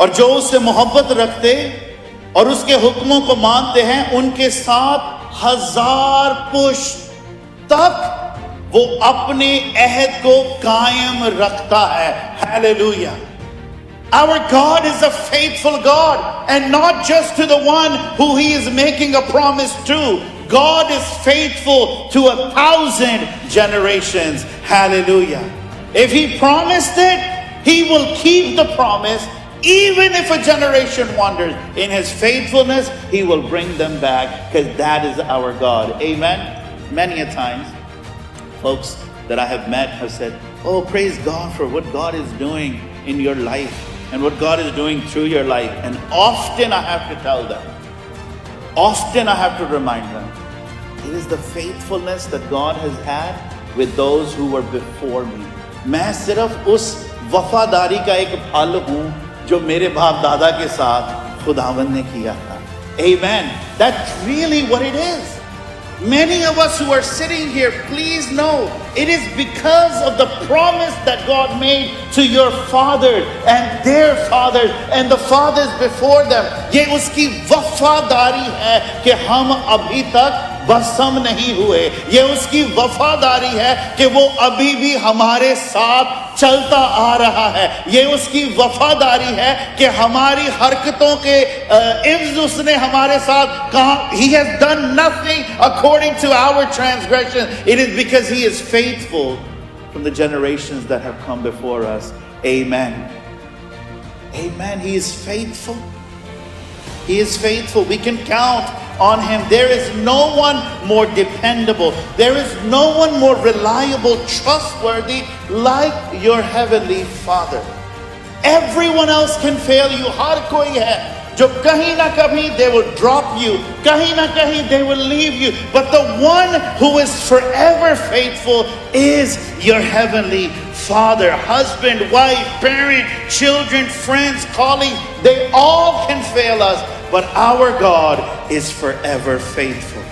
और जो उससे मोहब्बत रखते और उसके हुक्मों को मानते हैं, उनके साथ 1000 पुश्त तक वो अपने अहद को कायम रखता है। Hallelujah. Our God is a faithful God, and not just to the one who He is making a promise to. God is faithful to 1,000 generations. Hallelujah. If He promised it, He will keep the promise. Even if a generation wanders, in His faithfulness, He will bring them back, because that is our God. Amen. Many a times, folks that I have met have said, oh, praise God for what God is doing in your life and what God is doing through your life. And often I have to tell them, often I have to remind them, it is the faithfulness that God has had with those who were before me. मैं सिर्फ उस वफादारी का एक फल हूँ जो मेरे बाप दादा के साथ खुदावंद ने किया था. Amen. That's really what it is. Many of us who are sitting here, please know, it is because of the promise that God made to your fathers and their fathers and the fathers before them. ये उसकी वफादारी है कि हम अभी तक भस्म नहीं हुए. ये उसकी वफादारी है कि वो अभी भी हमारे साथ चलता आ रहा है. ये उसकी वफादारी है कि हमारी हरकतों के इव्ज उसने हमारे साथ कहा. He has done nothing according to our transgression. It is because He is faithful from the generations that have come before us. Amen. Amen. He is faithful. He is faithful. We can count on Him. There is no one more dependable. There is no one more reliable, trustworthy like your Heavenly Father. Everyone else can fail you. हर कोई है जो कहीं ना कहीं they will drop you, कहीं ना कहीं they will leave you. But the one who is forever faithful is your Heavenly Father. Husband, wife, parent, children, friends, colleagues, they all can fail us, but our God is forever faithful.